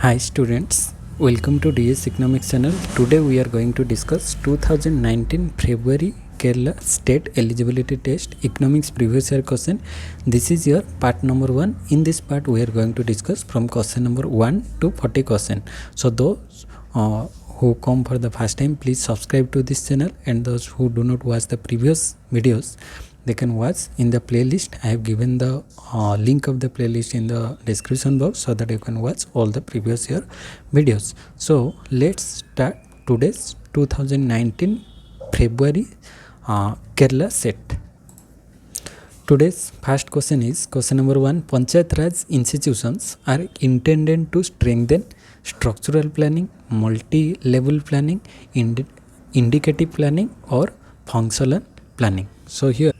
Hi students, welcome to DS Economics channel. Today we are going to discuss 2019 February Kerala State Eligibility Test Economics Previous Year question. This is your part number 1. In this part we are going to discuss from question number 1 to 40 question. So those who come for the first time, please subscribe to this channel, and those who do not watch the previous videos, they can watch in the playlist. I have given the link of the playlist in the description box so that you can watch all the previous year videos. So let's start today's 2019 February Kerala set. Today's first question is question number 1. Panchayat Raj institutions are intended to strengthen structural planning, multi-level planning, indicative planning, or functional planning. So here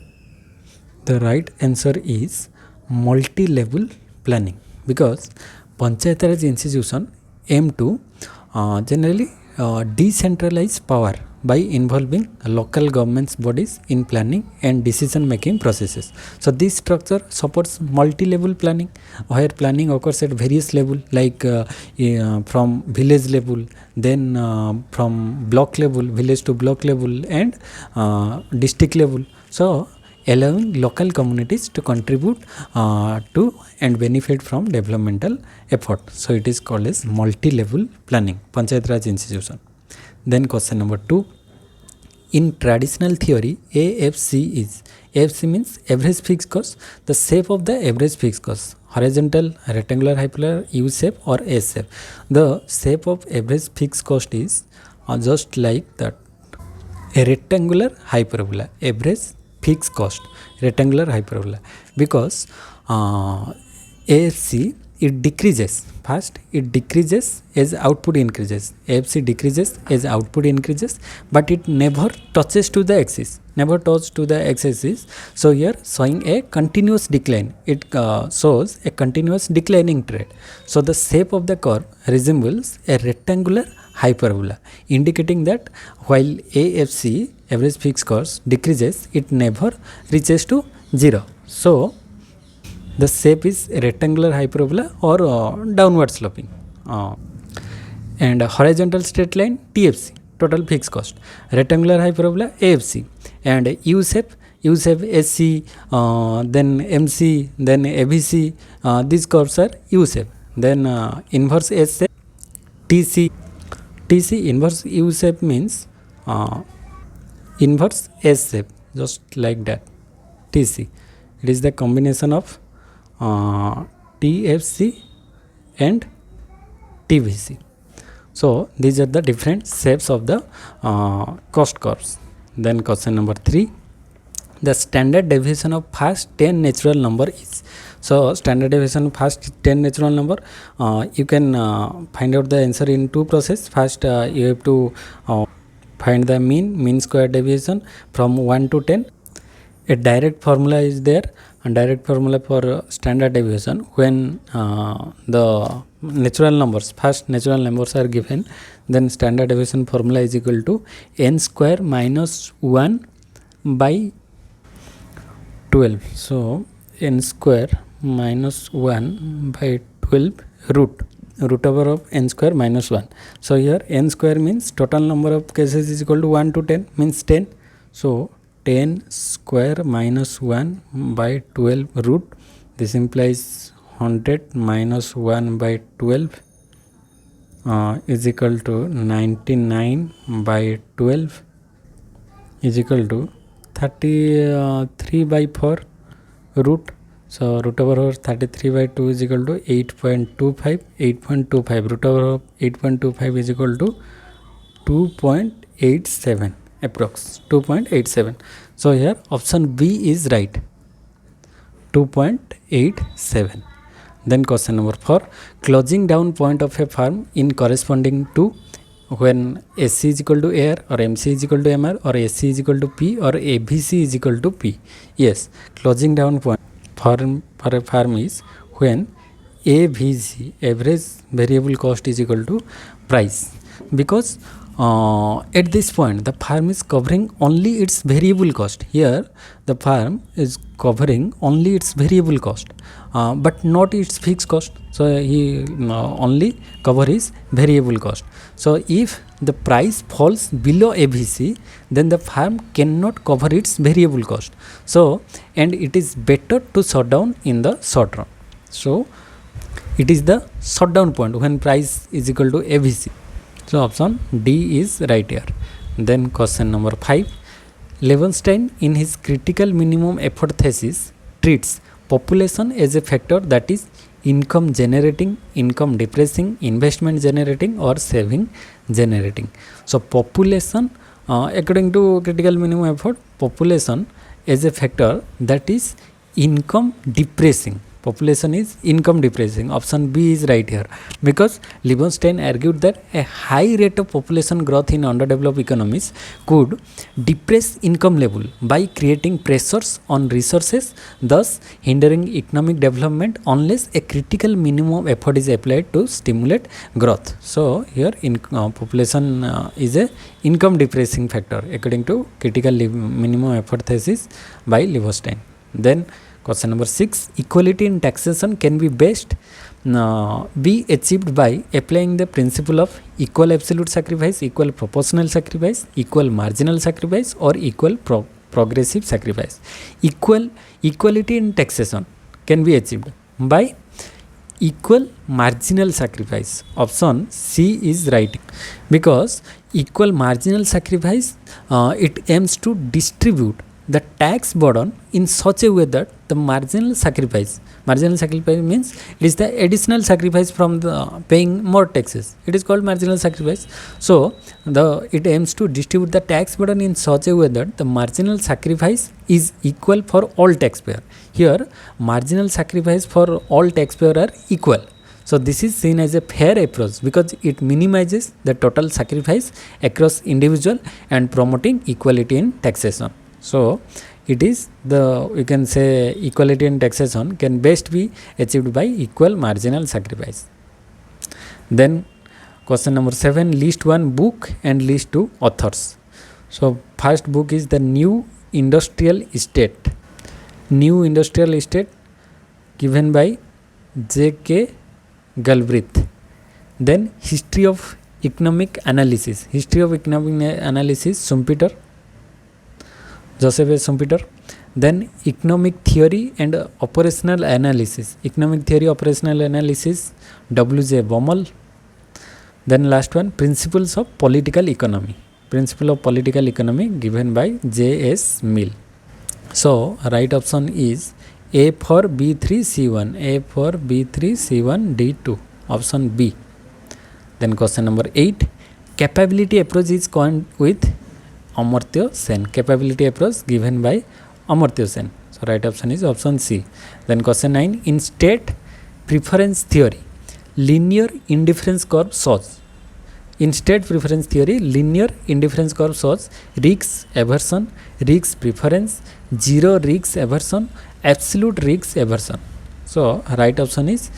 the right answer is multi-level planning, because Panchayat Raj institution aim to generally decentralize power by involving local governments bodies in planning and decision making processes. So this structure supports multi-level planning, where planning occurs at various levels, like from village level, then from block level, village to block level, and district level. So allowing local communities to contribute to and benefit from developmental effort. So it is called as multi-level planning, Panchayat Raj institution. Then question number 2. In traditional theory, AFC is, AFC means average fixed cost, the shape of the average fixed cost, horizontal, rectangular, hyperbola, U shape, or S shape. The shape of average fixed cost is just like that, a rectangular hyperbola, average fixed cost, rectangular hyperbola, because AFC, it decreases. First, it decreases as output increases. AFC decreases as output increases, but it never touches to the axis. Never touches to the axis. So here showing a continuous decline. It shows a continuous declining trend. So the shape of the curve resembles a rectangular hyperbola, indicating that while AFC, average fixed cost, decreases, it never reaches to 0. So the shape is rectangular hyperbola or downward sloping. And horizontal straight line, TFC, total fixed cost. Rectangular hyperbola, AFC. And U shape, SC, then MC, then ABC. These curves are U shape. Then inverse S shape, TC. TC, inverse U shape, means inverse S shape, just like that. TC, it is the combination of TFC and TVC. So these are the different shapes of the cost curves. Then question number 3. The standard deviation of first 10 natural number is. So standard deviation of first 10 natural number, you can find out the answer in two process. First, you have to find the mean square deviation from 1 to 10. A direct formula is there, a direct formula for standard deviation. When the natural numbers, first natural numbers are given, then standard deviation formula is equal to n square minus 1 by 12. So n square minus 1 by 12 root over of n square minus 1. So here n square means total number of cases is equal to 1 to 10, means 10. So 10 square minus 1 by 12 root, this implies 100 minus 1 by 12 is equal to 99 by 12 is equal to 33 by 4 root. So root over 33 by 2 is equal to 8.25. 8.25 root over 8.25 is equal to 2.87 approx, 2.87. So here option B is right, 2.87. Then question number 4. Closing down point of a firm in corresponding to when SC is equal to AR, or MC is equal to MR, or SC is equal to P, or ABC is equal to P. Yes, closing down point for a firm is when AVC, average variable cost, is equal to price, because at this point the farm is covering only its variable cost. Here the farm is covering only its variable cost, but not its fixed cost. So he only cover his variable cost. So if the price falls below ABC, then the farm cannot cover its variable cost. So and it is better to shut down in the short run. So it is the shutdown point when price is equal to ABC. So option D is right here. Then question number 5. Levenstein in his critical minimum effort thesis treats population as a factor that is income generating, income depressing, investment generating or saving generating. So population, according to critical minimum effort, population as a factor that is income depressing. Population is income depressing. Option B is right here, because Levenstein argued that a high rate of population growth in underdeveloped economies could depress income level by creating pressures on resources, thus hindering economic development unless a critical minimum effort is applied to stimulate growth. So here population is a income depressing factor according to critical minimum effort thesis by Levenstein. Then question number 6. Equality in taxation can be be achieved by applying the principle of equal absolute sacrifice, equal proportional sacrifice, equal marginal sacrifice or equal progressive sacrifice. Equality in taxation can be achieved by equal marginal sacrifice. Option C is right, because equal marginal sacrifice it aims to distribute the tax burden in such a way that the marginal sacrifice means it is the additional sacrifice from the paying more taxes. It is called marginal sacrifice. So it aims to distribute the tax burden in such a way that the marginal sacrifice is equal for all taxpayer. Here marginal sacrifice for all taxpayer are equal. So this is seen as a fair approach because it minimizes the total sacrifice across individual and promoting equality in taxation. So it is you can say equality in taxation can best be achieved by equal marginal sacrifice. Then question number 7. List 1 book and list 2 authors. So first book is the New Industrial Estate. New Industrial Estate given by 𝙁𝙍𝙀𝙀 𝙁𝙍𝙀𝙀. Then History of Economic Analysis. History of Economic Analysis Schumpeter, Joseph S. Schumpeter. Then Economic Theory and Operational Analysis. Economic Theory Operational Analysis W.J. Baumol. Then last one, Principles of Political Economy. Principle of Political Economy given by J.S. Mill. So right option is A for B3C1. A for B3C1 D2. Option B. Then question number 8. Capability approach is coined with Amartya Sen. Capability approach given by Amartya Sen. So right option is option C. Then question 9. In state preference theory, linear indifference curve shows. In state preference theory, linear indifference curve shows risk aversion, risk preference, zero risk aversion, absolute risk aversion. So right option is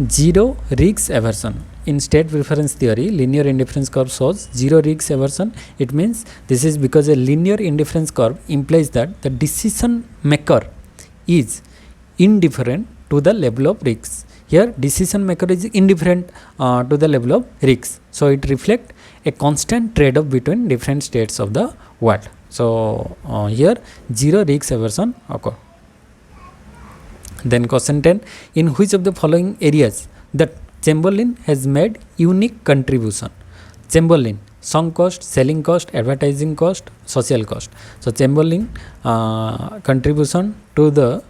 zero risk aversion. In state preference theory, linear indifference curve shows zero risk aversion. It means this is because a linear indifference curve implies that the decision maker is indifferent to the level of risks. Here decision maker is indifferent to the level of risks. So it reflects a constant trade-off between different states of the world. So here zero risk aversion occur. Then question 10. In which of the following areas that Chamberlain has made unique contribution? Chamberlain: sunk cost, selling cost, advertising cost, social cost. So Chamberlain contribution to the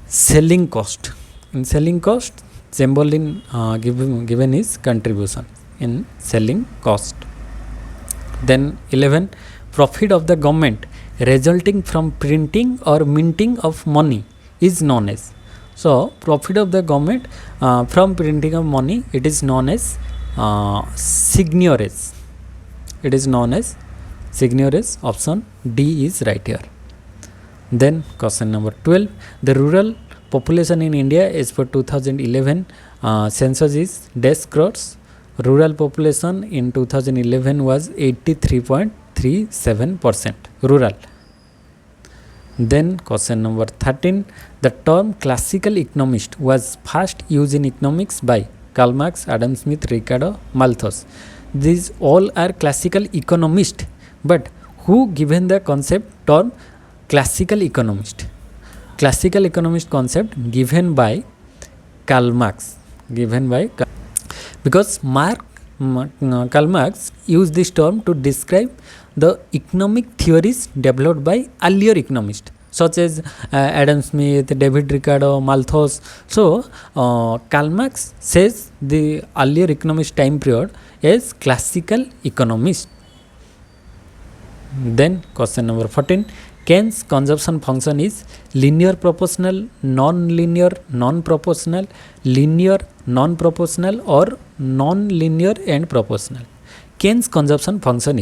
selling cost. In selling cost, Chamberlain given his contribution in selling cost. Then 11. Profit of the government resulting from printing or minting of money is known as. So profit of the government from printing of money, it is known as seigniorage. It is known as seigniorage. Option D is right here. Then question number 12. The rural population in India as per 2011 census is dash crores. rural population in 2011 was 83.37% rural. Then question number 13, the term classical economist was first used in economics by Karl Marx, Adam Smith, Ricardo, Malthus. These all are classical economists, but who given the concept term classical economist? Classical economist concept given by Karl Marx, because Karl Marx used this term to describe the economic theories developed by earlier economists such as Adam Smith, David Ricardo, Malthus. So Karl Marx says the earlier economist time period as classical economist. Then question number 14, Keynes' consumption function is linear proportional, non-linear, non-proportional, linear, non-proportional, or non-linear and proportional. Keynes' consumption function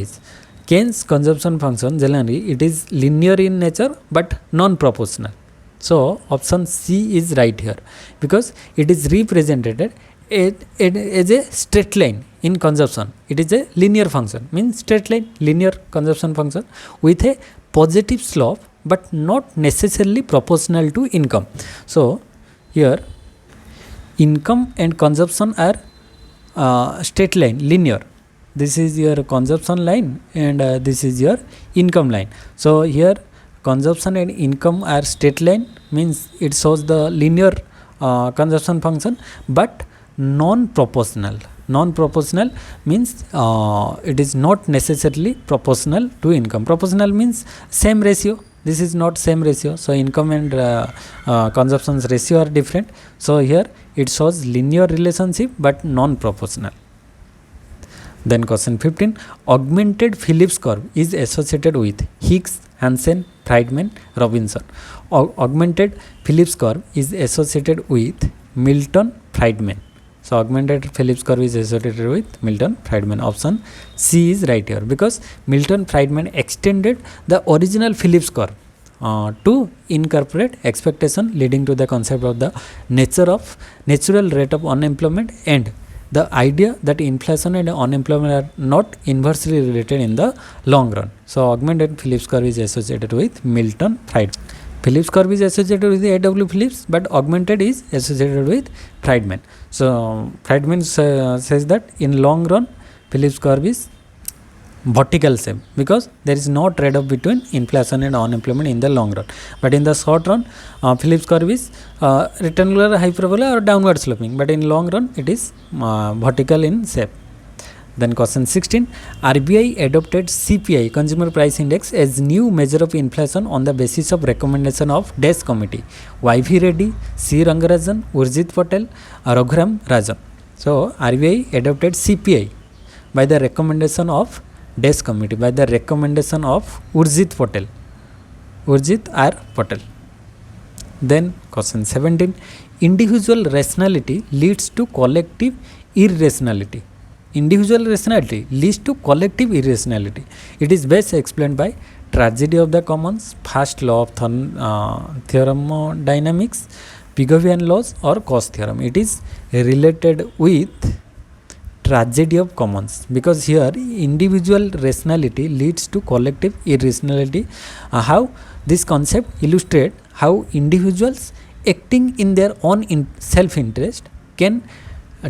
generally it is linear in nature but non-proportional. So option C is right here because it is represented as a straight line in consumption. It is a linear function, means straight line, linear consumption function with a positive slope but not necessarily proportional to income. So here income and consumption are straight line, linear. This is your consumption line and this is your income line. So here consumption and income are straight line, means it shows the linear consumption function but non-proportional. Non-proportional means it is not necessarily proportional to income. Proportional means same ratio. This is not same ratio. So income and consumption's ratio are different. So here it shows linear relationship but non-proportional. Then question 15, augmented Phillips curve is associated with Higgs, Hansen, Friedman, Robinson. Augmented Phillips curve is associated with Milton Friedman. So augmented Phillips curve is associated with Milton Friedman. Option C is right here because Milton Friedman extended the original Phillips curve to incorporate expectation, leading to the concept of the natural rate of unemployment and the idea that inflation and unemployment are not inversely related in the long run. So augmented Phillips curve is associated with Milton Friedman. Phillips curve is associated with A.W. Phillips, but augmented is associated with Friedman. So Friedman says that in long run Phillips curve is vertical shape because there is no trade-off between inflation and unemployment in the long run. But in the short run, Phillips curve is rectangular, hyperbola or downward sloping. But in long run, it is vertical in shape. Then question 16, RBI adopted CPI, Consumer Price Index, as new measure of inflation on the basis of recommendation of DAS committee, Y.V. Reddy, C. Rangarajan, Urjit Patel, Raghuram Rajan. So RBI adopted CPI by the recommendation of DAS committee, by the recommendation of Urjit R. Patel. Then question 17, individual rationality leads to collective irrationality. Individual rationality leads to collective irrationality. It is best explained by tragedy of the commons, first law of thermodynamics, Pigouvian laws or Cauchy theorem. It is related with tragedy of commons because here individual rationality leads to collective irrationality. How this concept illustrates how individuals acting in their own self-interest can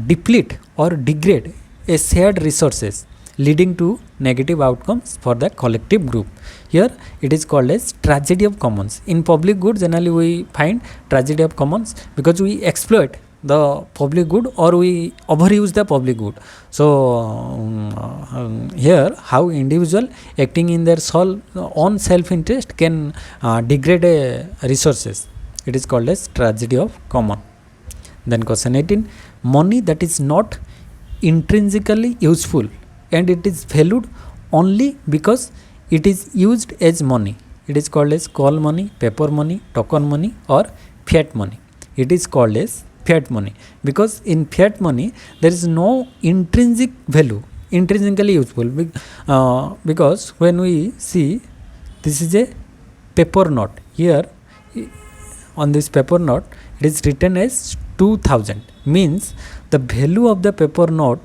deplete or degrade a shared resources, leading to negative outcomes for the collective group. Here it is called as tragedy of commons. In public good, generally we find tragedy of commons because we exploit the public good or we overuse the public good. So here how individual acting in their own self-interest can degrade resources. It is called as tragedy of common. Then question 18, money that is not intrinsically useful and it is valued only because it is used as money. It is called as call money, paper money, token money or fiat money. It is called as fiat money because in fiat money there is no intrinsic value, intrinsically useful, because when we see this is a paper note, here on this paper note it is written as 2000, means the value of the paper note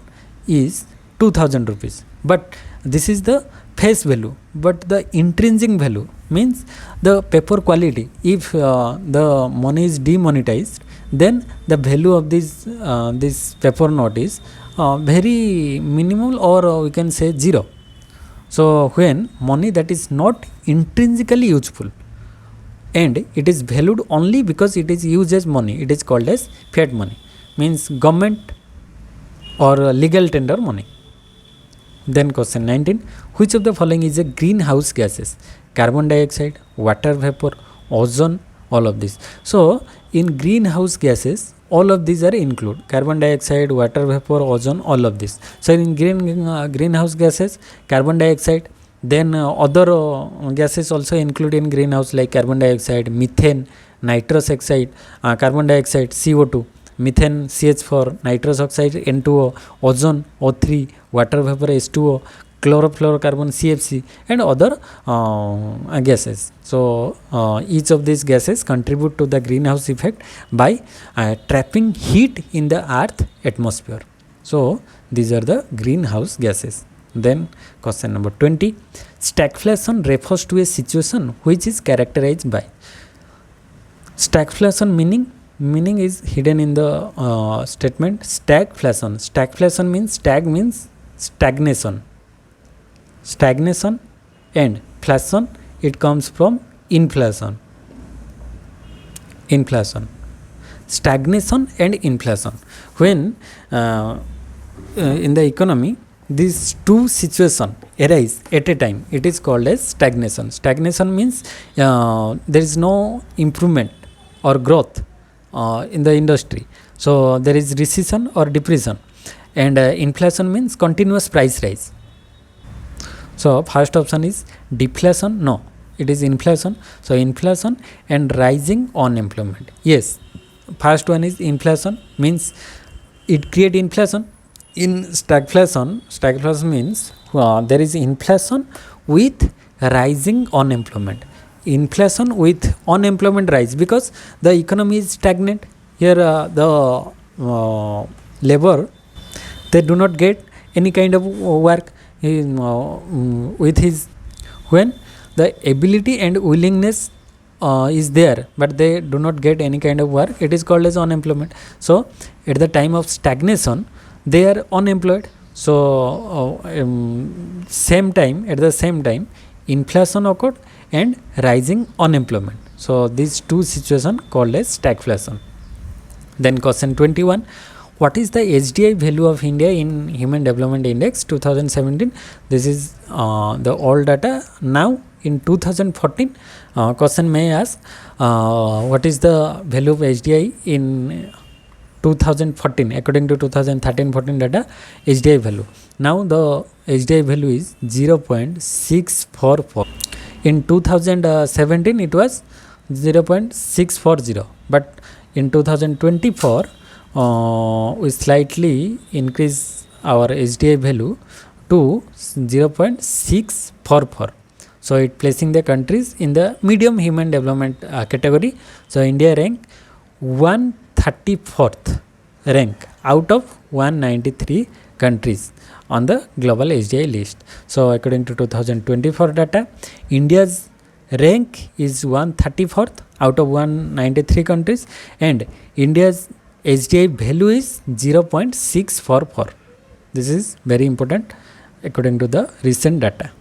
is 2000 rupees, but this is the face value, but the intrinsic value means the paper quality. If the money is demonetized, then the value of this paper note is very minimal, or we can say zero. So when money that is not intrinsically useful and it is valued only because it is used as money, it is called as fiat money, means government or legal tender money. Then question 19, which of the following is a greenhouse gases? Carbon dioxide, water vapor, ozone, all of this. So in greenhouse gases, all of these are included: carbon dioxide, water vapor, ozone, all of this. So in greenhouse gases, carbon dioxide, then other gases also include in greenhouse, like carbon dioxide, methane, nitrous oxide, carbon dioxide, CO2, methane CH4, nitrous oxide N2O, ozone O3, water vapor H2O, chlorofluorocarbon CFC, and other gases. So each of these gases contribute to the greenhouse effect by trapping heat in the earth atmosphere. So these are the greenhouse gases. Then question number 20, stagflation refers to a situation which is characterized by. Stagflation meaning is hidden in the statement. Stagflation means, stag means stagnation, and flation, it comes from inflation. Stagnation and inflation, when in the economy these two situations arise at a time, it is called as stagnation. Stagnation means there is no improvement or growth in the industry, so there is recession or depression. And inflation means continuous price rise. So first option is deflation. No, it is inflation. So inflation and rising unemployment. Yes, first one is inflation, means it create inflation. In stagflation means there is inflation with rising unemployment. Inflation with unemployment rise, because the economy is stagnant. Here the labor, they do not get any kind of work with his, when the ability and willingness is there, but they do not get any kind of work, it is called as unemployment. So at the time of stagnation, they are unemployed. So at the same time inflation occurred and rising unemployment. So these two situations called as stagflation. Then question 21, what is the HDI value of India in Human Development Index 2017? This is the old data. Now in 2014, question may ask what is the value of HDI in 2014 according to 2013-14 data, HDI value. Now the HDI value is 0.644. In 2017 it was 0.640, but in 2024 we slightly increase our HDI value to 0.644. So it placing the countries in the medium human development category. So India rank 134th rank out of 193 countries on the global HDI list. So according to 2024 data, India's rank is 134th out of 193 countries, and India's HDI value is 0.644. This is very important according to the recent data.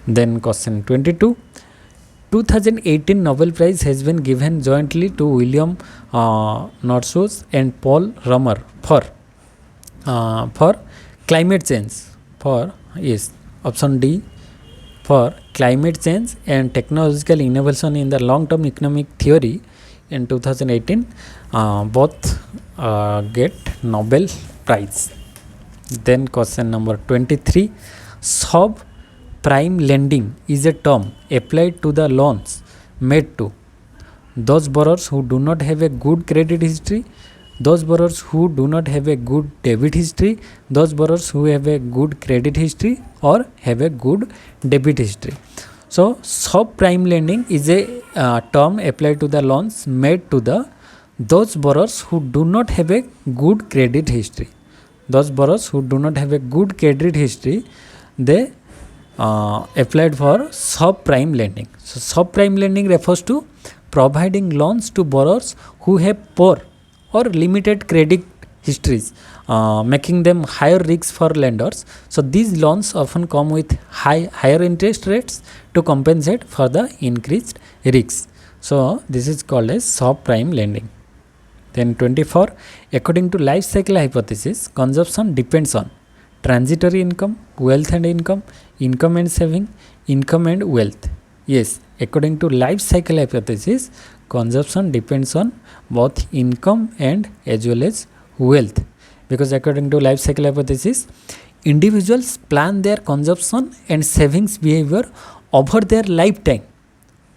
Then question 22, 2018 Nobel Prize has been given jointly to William Nordhaus and Paul Romer for climate change. For yes, option D, for climate change and technological innovation in the long-term economic theory. In 2018, both get Nobel Prize. Then question number 23, subprime lending is a term applied to the loans made to those borrowers who do not have a good credit history, those borrowers who do not have a good debit history, those borrowers who have a good credit history or have a good debit history. So subprime lending is a term applied to the loans made to those borrowers who do not have a good credit history. those boroughs who do not have a good credit history, they applied for subprime lending. So subprime lending refers to providing loans to borrowers who have poor or limited credit histories, making them higher risks for lenders. So these loans often come with higher interest rates to compensate for the increased risks. So this is called as subprime lending. Then 24, according to life cycle hypothesis, consumption depends on transitory income, wealth and income, income and saving, income and wealth. Yes, according to life cycle hypothesis, consumption depends on both income and as well as wealth, because according to life cycle hypothesis, individuals plan their consumption and savings behavior over their lifetime,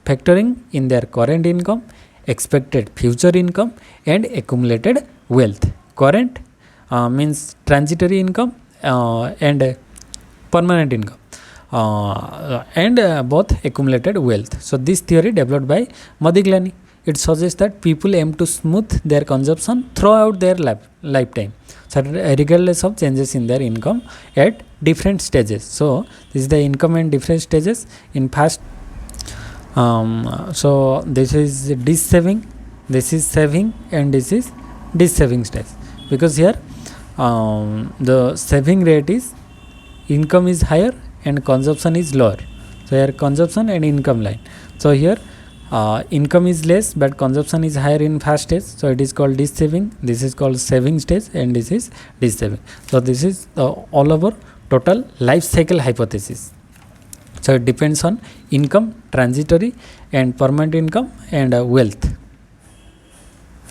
factoring in their current income, expected future income and accumulated wealth. Current means transitory income and permanent income, and both accumulated wealth. So this theory developed by Modigliani, it suggests that people aim to smooth their consumption throughout their lifetime, so regardless of changes in their income at different stages. So this is the income in different stages. In past, so this is dish saving, this is saving, and this is dish saving stage, because here the saving rate is, income is higher and consumption is lower. So here consumption and income line. So here income is less but consumption is higher in first stage, so it is called dish saving. This is called saving stage and this is dish saving. So this is all over total life cycle hypothesis. So it depends on income, transitory and permanent income and wealth.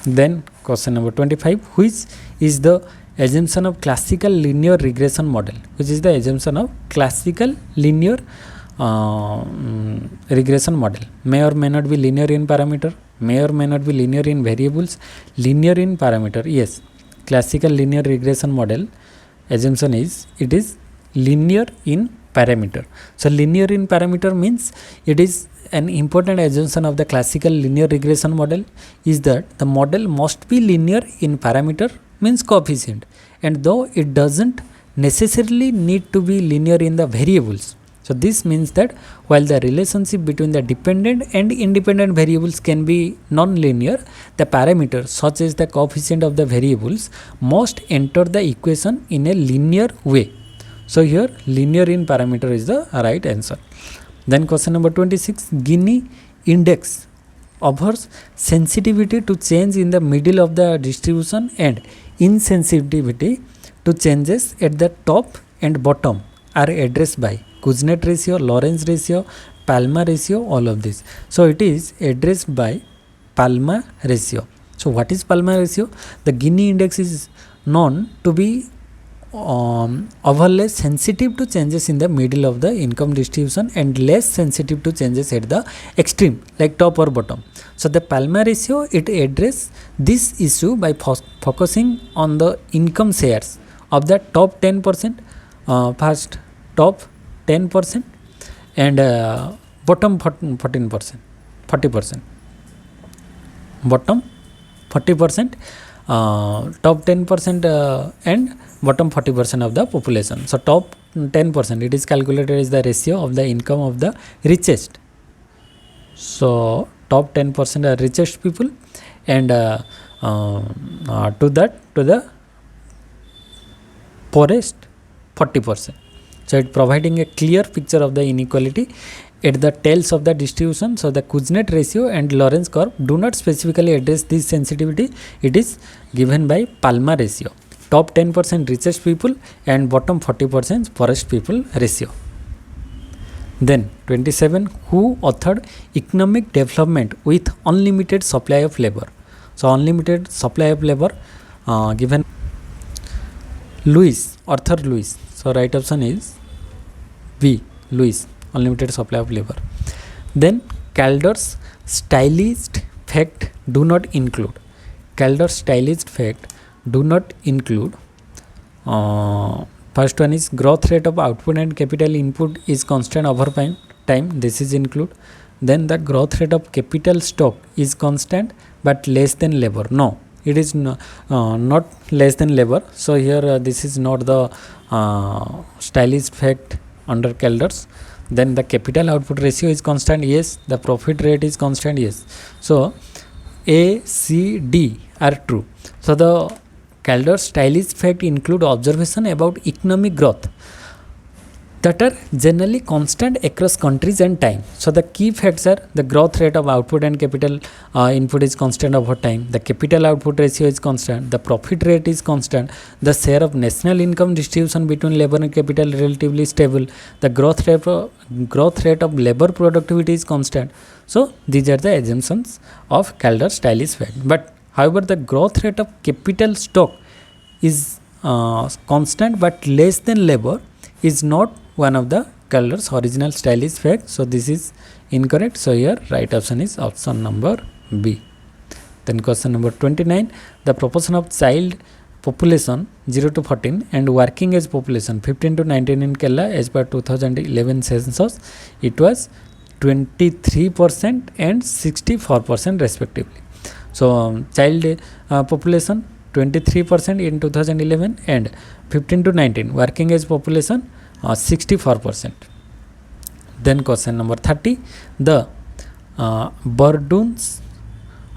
Then question number 25, which is the assumption of classical linear regression model? Which is the assumption of classical linear regression model? May or may not be linear in parameter, may or may not be linear in variables, linear in parameter. Yes, classical linear regression model assumption is, it is linear in parameter. So linear in parameter means, it is an important assumption of the classical linear regression model is that the model must be linear in parameter, means coefficient, and though it doesn't necessarily need to be linear in the variables. So this means that while the relationship between the dependent and independent variables can be non-linear, the parameters such as the coefficient of the variables must enter the equation in a linear way. So here linear in parameter is the right answer. Then question number 26, Gini index offers sensitivity to change in the middle of the distribution and insensitivity to changes at the top and bottom are addressed by Kuznets ratio, Lorenz ratio, Palma ratio, all of this. So it is addressed by Palma ratio. So what is Palma ratio? The Gini index is known to be overly sensitive to changes in the middle of the income distribution and less sensitive to changes at the extreme like top or bottom. So the Palma ratio, it addresses this issue by focusing on the income shares of the top 10%, first top 10% and bottom 14%, 40%, bottom 40%, top 10% and bottom 40% of the population. So top 10%, it is calculated as the ratio of the income of the richest. So top 10% are richest people, and to the poorest 40%. So it providing a clear picture of the inequality at the tails of the distribution. So the Kuznets ratio and Lorenz curve do not specifically address this sensitivity. It is given by Palma ratio, top 10% richest people and bottom 40% poorest people ratio. Then 27, who authored economic development with unlimited supply of labor? So unlimited supply of labor given Lewis, Arthur Lewis. So right option is B, Lewis, unlimited supply of labor. Then Calder's stylized fact do not include. Calder's stylized fact do not include. First one is growth rate of output and capital input is constant over time. This is include. Then the growth rate of capital stock is constant but less than labor. No, it is not less than labor. So here this is not the stylish fact under Calders. Then the capital output ratio is constant, yes. The profit rate is constant, yes. So A, C, D are true. So the Calders stylish fact include observation about economic growth that are generally constant across countries and time. So the key facts are the growth rate of output and capital input is constant over time, the capital output ratio is constant, the profit rate is constant, the share of national income distribution between labor and capital relatively stable, the growth rate of labor productivity is constant. So these are the assumptions of Calders stylish fact. But however, the growth rate of capital stock is constant but less than labor is not one of the Calders original stylish fact. So this is incorrect. So here right option is option number B. Then question number 29, the proportion of child population 0 to 14 and working age population 15 to 19 in Kerala as per 2011 census, it was 23% and 64% respectively. So child population 23% in 2011 and 15 to 19 working age population 64%. Then question number 30, the Burdun's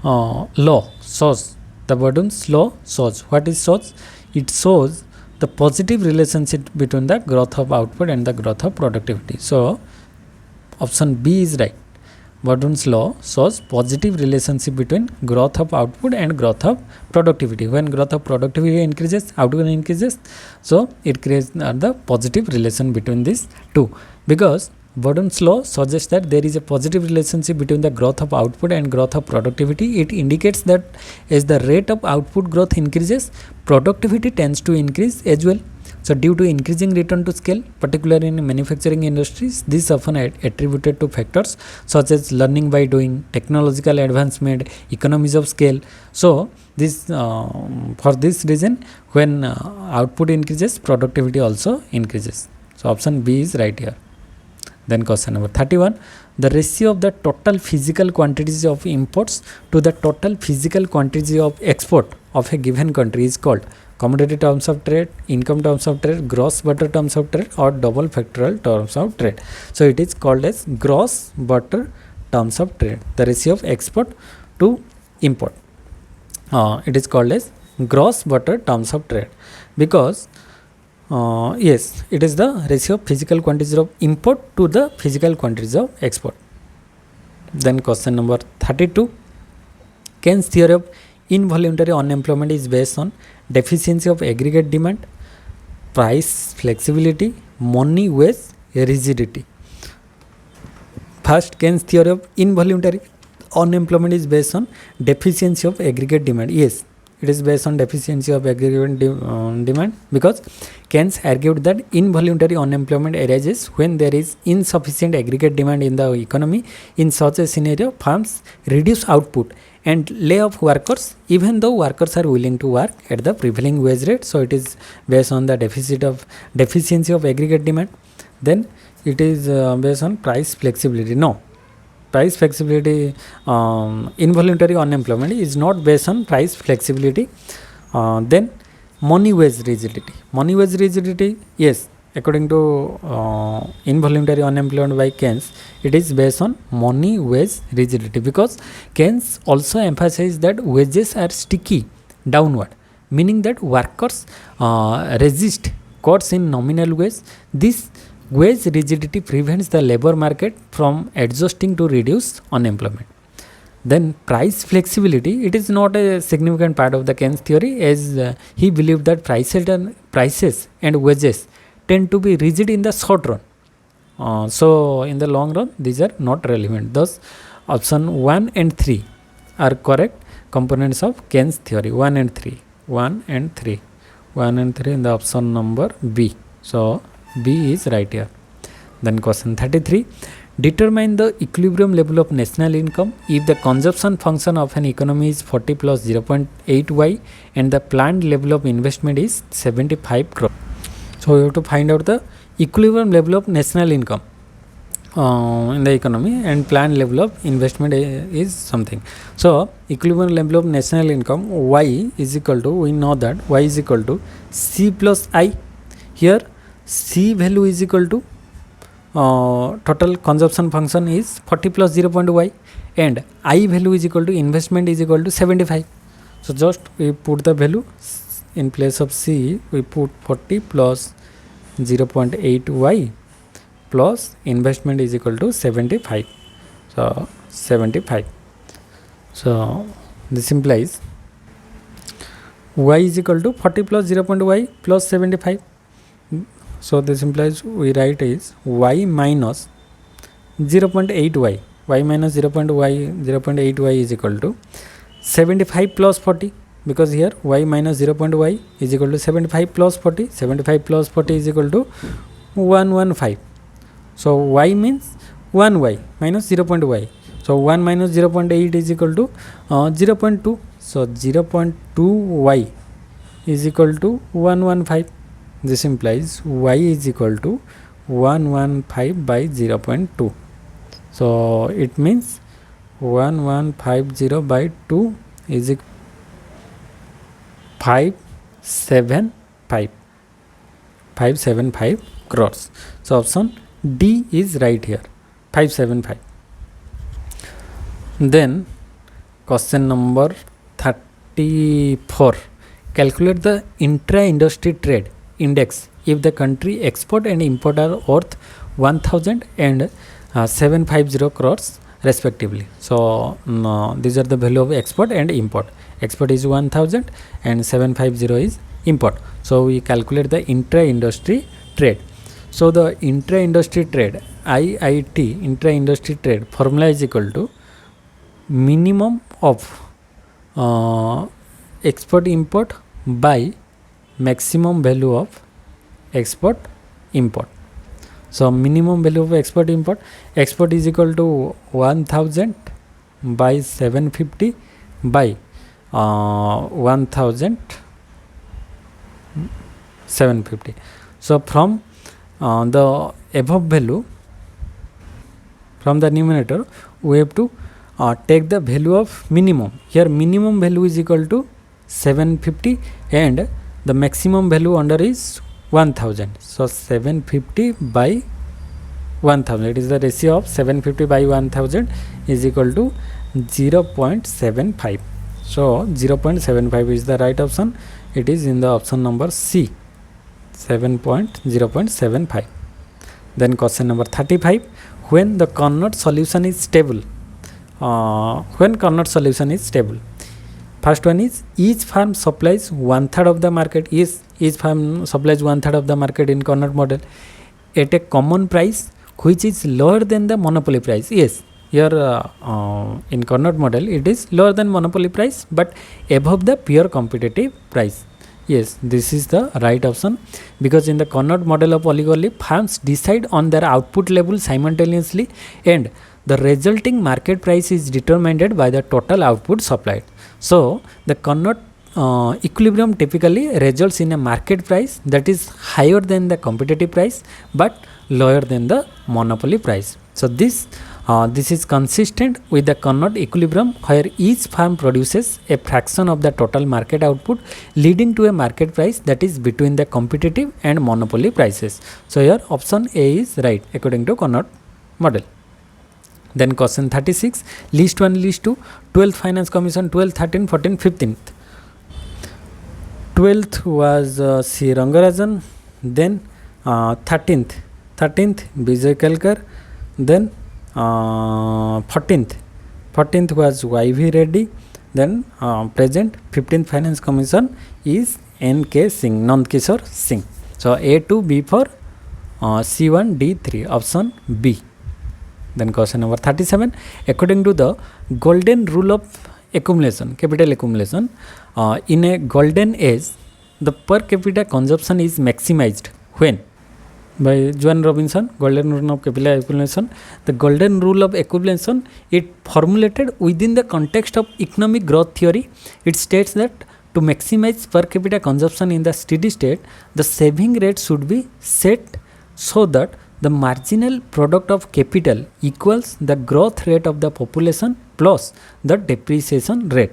law shows, the Burdun's law shows, what is shows? It shows the positive relationship between the growth of output and the growth of productivity. So option B is right. Burdun's law shows positive relationship between growth of output and growth of productivity. When growth of productivity increases, output increases. So it creates the positive relation between these two. Because Burdun's law suggests that there is a positive relationship between the growth of output and growth of productivity. It indicates that as the rate of output growth increases, productivity tends to increase as well. So due to increasing return to scale, particularly in manufacturing industries, this is often attributed to factors such as learning by doing, technological advancement, economies of scale. So this for this reason, when output increases, productivity also increases. So option B is right here. Then question number 31, the ratio of the total physical quantities of imports to the total physical quantity of export of a given country is called commodity terms of trade, income terms of trade, gross barter terms of trade, or double factorial terms of trade. So it is called as gross barter terms of trade, the ratio of export to import. It is called as gross barter terms of trade because yes, it is the ratio of physical quantities of import to the physical quantities of export. Then question number 32, Keynes theory of involuntary unemployment is based on deficiency of aggregate demand, price flexibility, money wage rigidity. First, Keynes theory of involuntary unemployment is based on deficiency of aggregate demand. Yes, it is based on deficiency of aggregate demand because Keynes argued that involuntary unemployment arises when there is insufficient aggregate demand in the economy. In such a scenario, firms reduce output and lay off workers even though workers are willing to work at the prevailing wage rate. So it is based on the deficiency of aggregate demand. Then it is based on price flexibility. No, price flexibility, involuntary unemployment is not based on price flexibility. Then money wage rigidity. Money wage rigidity, yes, according to involuntary unemployment by Keynes, it is based on money wage rigidity because Keynes also emphasized that wages are sticky downward, meaning that workers resist cuts in nominal wage. This wage rigidity prevents the labor market from adjusting to reduce unemployment. Then price flexibility, it is not a significant part of the Keynes theory as he believed that prices and wages tend to be rigid in the short run. So in the long run, these are not relevant. Thus, option 1 and 3 are correct components of Keynes theory. 1 and 3 in the option number B. So B is right here. Then question 33, determine the equilibrium level of national income if the consumption function of an economy is 40 plus 0.8y and the planned level of investment is 75 crore. So we have to find out the equilibrium level of national income in the economy, and planned level of investment is something. So equilibrium level of national income, y is equal to, we know that y is equal to c plus I. Here c value is equal to total consumption function is 40 plus 0.y, and I value is equal to investment is equal to 75. So just we put the value in place of c, we put 40 plus 0.8y plus investment is equal to 75. So 75. So this implies y is equal to 40 plus 0.y plus 75. So this implies we write is y minus 0.8y. Y minus 0.8y is equal to 75 plus 40, because here y minus 0.y is equal to 75 plus 40. 75 plus 40 is equal to 115. So y means 1y minus 0.y. So 1 minus 0.8 is equal to 0.2. So 0.2y is equal to 115. This implies y is equal to 115 by 0.2. So it means 1150 by 2 is equal 575 crores. So option D is right here, 575. Then question number 34. Calculate the intra-industry trade index if the country export and import are worth 1000 and 750 crores respectively. So these are the value of export and import. Export is 1000 and 750 is import. So we calculate the intra-industry trade. So the intra-industry trade, IIT, intra-industry trade formula is equal to minimum of export import by maximum value of export import. So minimum value of export import, export is equal to 1000 by 750 by 1750. So from the above value, from the numerator we have to take the value of minimum. Here minimum value is equal to 750 and the maximum value under is 1000. So 750 by 1000, it is the ratio of 750 by 1000 is equal to 0.75. So 0.75 is the right option. It is in the option number C, 0.75. Then question number 35. When the Carnot solution is stable, when Carnot solution is stable, first one is each firm supplies 1/3 of the market. Yes, each firm supplies 1/3 of the market in Carnot model at a common price which is lower than the monopoly price. Yes, here in Carnot model it is lower than monopoly price but above the pure competitive price. Yes, this is the right option, because in the Carnot model of oligopoly, firms decide on their output level simultaneously and the resulting market price is determined by the total output supplied. So the Carnot equilibrium typically results in a market price that is higher than the competitive price but lower than the monopoly price. So this is consistent with the Carnot equilibrium, where each firm produces a fraction of the total market output, leading to a market price that is between the competitive and monopoly prices. So here option A is right according to Carnot model. Then question 36. List 1, list 2, 12th Finance Commission, 12th, 13th, 14th, 15th. 12th was C. Rangarajan. Then 13th Vijay Kelkar. Then 14th was Y.V. Reddy. Then present 15th Finance Commission is N.K. Singh, Nandkishore Singh. So A2, B for C1, D3, option B. Then question number 37. According to the golden rule of accumulation, capital accumulation, in a golden age, the per capita consumption is maximized when? By Joan Robinson, golden rule of capital accumulation. The golden rule of accumulation, it formulated within the context of economic growth theory. It states that to maximize per capita consumption in the steady state, the saving rate should be set so that the marginal product of capital equals the growth rate of the population plus the depreciation rate.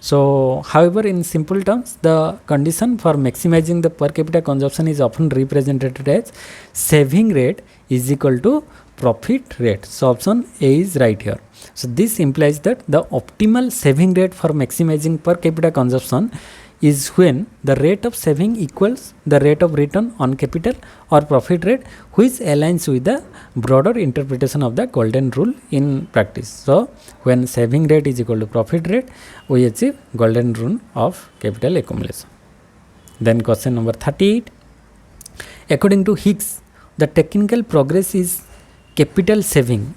So, however, in simple terms, the condition for maximizing the per capita consumption is often represented as saving rate is equal to profit rate. So, option A is right here. So, this implies that the optimal saving rate for maximizing per capita consumption is when the rate of saving equals the rate of return on capital or profit rate, which aligns with the broader interpretation of the golden rule in practice. So, when saving rate is equal to profit rate, we achieve golden rule of capital accumulation. Then question number 38. According to Hicks, the technical progress is capital saving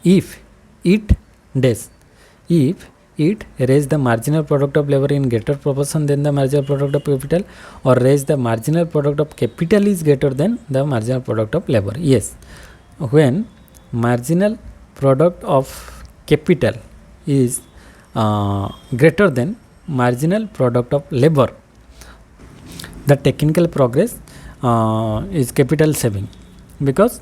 if it raise the marginal product of labor in greater proportion than the marginal product of capital, or raise the marginal product of capital is greater than the marginal product of labor. Yes, when marginal product of capital is greater than marginal product of labor, the technical progress is capital saving, because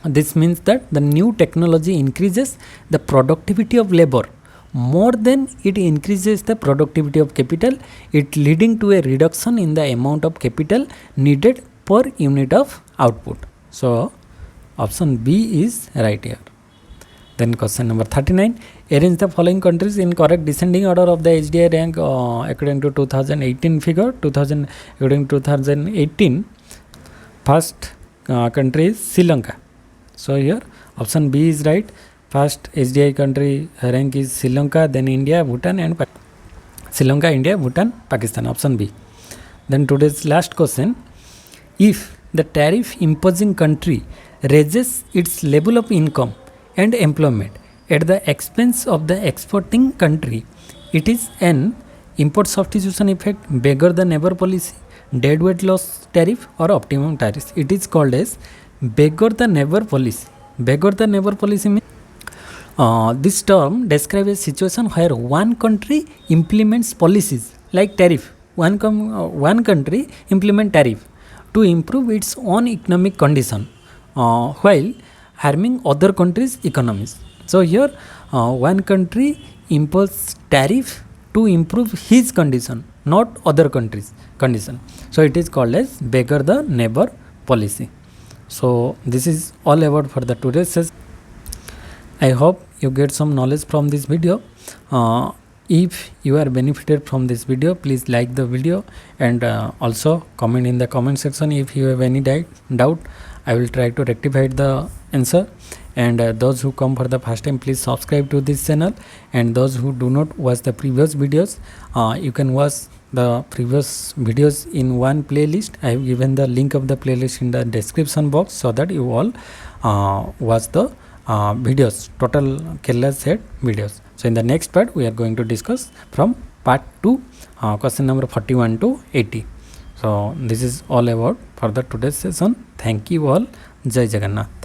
this means that the new technology increases the productivity of labor more than it increases the productivity of capital, it leading to a reduction in the amount of capital needed per unit of output. So, option B is right here. Then question number 39. Arrange the following countries in correct descending order of the HDI rank according to 2018 figure. According to 2018, first country is Sri Lanka. So, here option B is right. First HDI country rank is Sri Lanka, then India, Bhutan and Sri Lanka, India, Bhutan, Pakistan. Option B. Then today's last question. If the tariff imposing country raises its level of income and employment at the expense of the exporting country, it is an import substitution effect, beggar the neighbor policy, deadweight loss tariff or optimum tariff. It is called as beggar the neighbor policy. Beggar the neighbor policy means this term describes a situation where one country implements policies like tariff. One country implement tariff to improve its own economic condition while harming other countries' economies. So here one country imposes tariff to improve his condition, not other countries' condition. So it is called as beggar the neighbor policy. So this is all about for the today's session. I hope you get some knowledge from this video. If you are benefited from this video, please like the video and also comment in the comment section if you have any doubt. I will try to rectify the answer. And those who come for the first time, please subscribe to this channel. And those who do not watch the previous videos, you can watch the previous videos in one playlist. I have given the link of the playlist in the description box so that you all watch the videos, total Kerala set videos. So in the next part, we are going to discuss from part 2, question number 41 to 80. So this is all about for the today's session. Thank you all. Jai Jagannath.